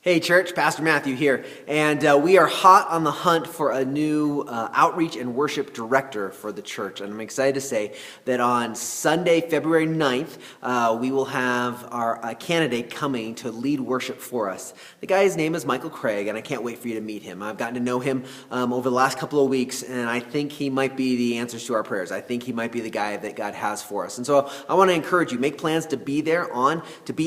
Hey church, Pastor Matthew here, and we are hot on the hunt for a new outreach and worship director for the church, and I'm excited to say that on Sunday, February 9th, we will have our candidate coming to lead worship for us. The guy's name is Michael Craig, and I can't wait for you to meet him. I've gotten to know him over the last couple of weeks, and I think he might be the answers to our prayers. I think he might be the guy that God has for us, and so I want to encourage you, make plans to be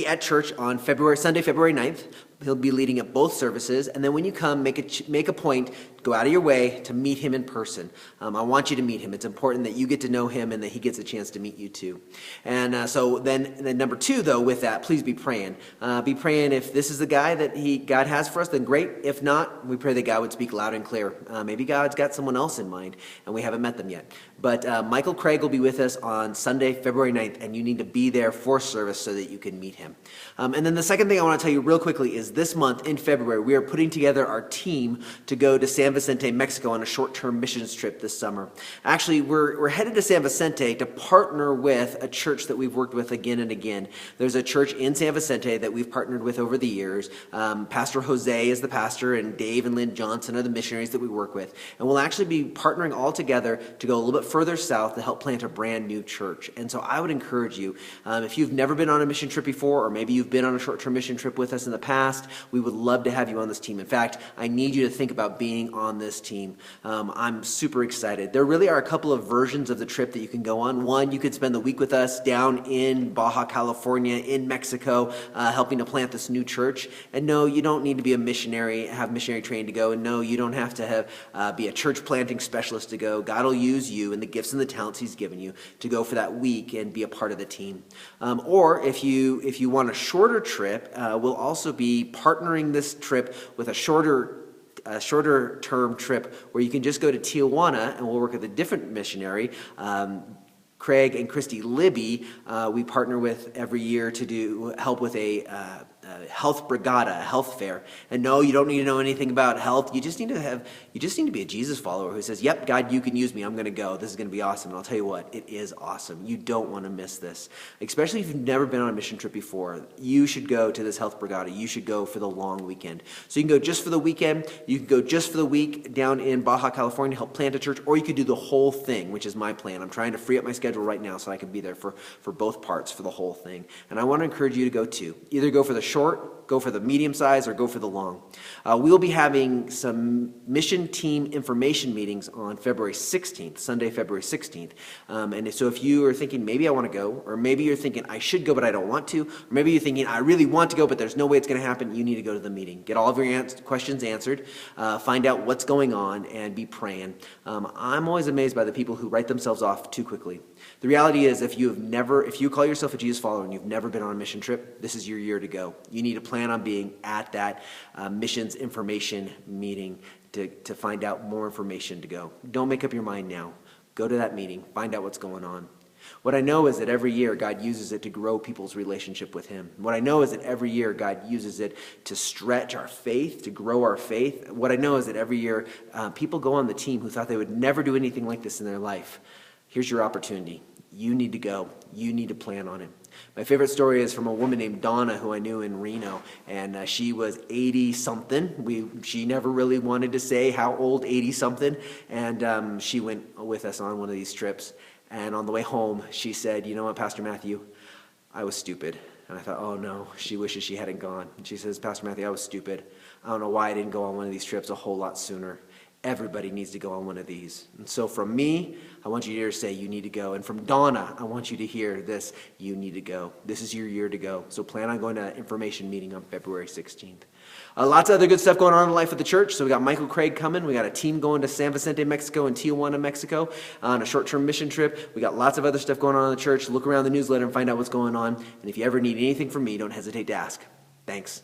at church on Sunday, February 9th. He'll be leading at both services, and then when you come, make a point, go out of your way to meet him in person. I want you to meet him. It's important that you get to know him and that he gets a chance to meet you too. And so then number two, though, with that, please be praying. Be praying if this is the guy that God has for us, then great. If not, we pray that God would speak loud and clear. Maybe God's got someone else in mind, and we haven't met them yet. But Michael Craig will be with us on Sunday, February 9th, and you need to be there for service so that you can meet him. And then the second thing I want to tell you real quickly is this month in February, we are putting together our team to go to San Vicente, Mexico on a short-term missions trip this summer. Actually, we're headed to San Vicente to partner with a church that we've worked with again and again. There's a church in San Vicente that we've partnered with over the years. Pastor Jose is the pastor, and Dave and Lynn Johnson are the missionaries that we work with. And we'll actually be partnering all together to go a little bit further south to help plant a brand new church. And so I would encourage you, if you've never been on a mission trip before, or maybe you've been on a short-term mission trip with us in the past, we would love to have you on this team. In fact, I need you to think about being on this team. I'm super excited. There really are a couple of versions of the trip that you can go on. One, you could spend the week with us down in Baja California, in Mexico, helping to plant this new church. And no, you don't need to be a missionary, have missionary training to go. And no, you don't have to be a church planting specialist to go. God will use you and the gifts and the talents He's given you to go for that week and be a part of the team. Or if you want a shorter trip, we'll also be partnering this trip with a shorter term trip where you can just go to Tijuana and we'll work with a different missionary. Craig and Christy Libby, we partner with every year to help with a health brigada, a health fair. And no, you don't need to know anything about health. You just need to be a Jesus follower who says, yep, God, you can use me. I'm going to go. This is going to be awesome. And I'll tell you what, it is awesome. You don't want to miss this. Especially if you've never been on a mission trip before, you should go to this health brigada. You should go for the long weekend. So you can go just for the weekend. You can go just for the week down in Baja California, help plant a church, or you could do the whole thing, which is my plan. I'm trying to free up my schedule right now so I can be there for both parts, for the whole thing. And I want to encourage you to go too. Either go for the short, go for the medium size, or go for the long. We'll be having some mission team information meetings on February 16th, Sunday, February 16th. And so if you are thinking, maybe I want to go, or maybe you're thinking, I should go, but I don't want to, or maybe you're thinking, I really want to go, but there's no way it's going to happen, you need to go to the meeting. Get all of your questions answered, find out what's going on, and be praying. I'm always amazed by the people who write themselves off too quickly. The reality is, if you call yourself a Jesus follower and you've never been on a mission trip, this is your year to go. You need to plan on being at that missions information meeting to find out more information to go. Don't make up your mind now. Go to that meeting. Find out what's going on. What I know is that every year God uses it to grow people's relationship with Him. What I know is that every year God uses it to stretch our faith, to grow our faith. What I know is that every year people go on the team who thought they would never do anything like this in their life. Here's your opportunity. You need to go. You need to plan on it. My favorite story is from a woman named Donna who I knew in Reno, and she was 80-something. She never really wanted to say how old 80-something, and she went with us on one of these trips. And on the way home, she said, you know what, Pastor Matthew, I was stupid. And I thought, oh no, she wishes she hadn't gone. And she says, Pastor Matthew, I was stupid. I don't know why I didn't go on one of these trips a whole lot sooner. Everybody needs to go on one of these. And so from me, I want you to hear say you need to go. And from Donna, I want you to hear this, you need to go. This is your year to go. So plan on going to an information meeting on February 16th. Lots of other good stuff going on in the life of the church. So we got Michael Craig coming. We got a team going to San Vicente, Mexico and Tijuana, Mexico on a short-term mission trip. We got lots of other stuff going on in the church. Look around the newsletter and find out what's going on. And if you ever need anything from me, don't hesitate to ask. Thanks.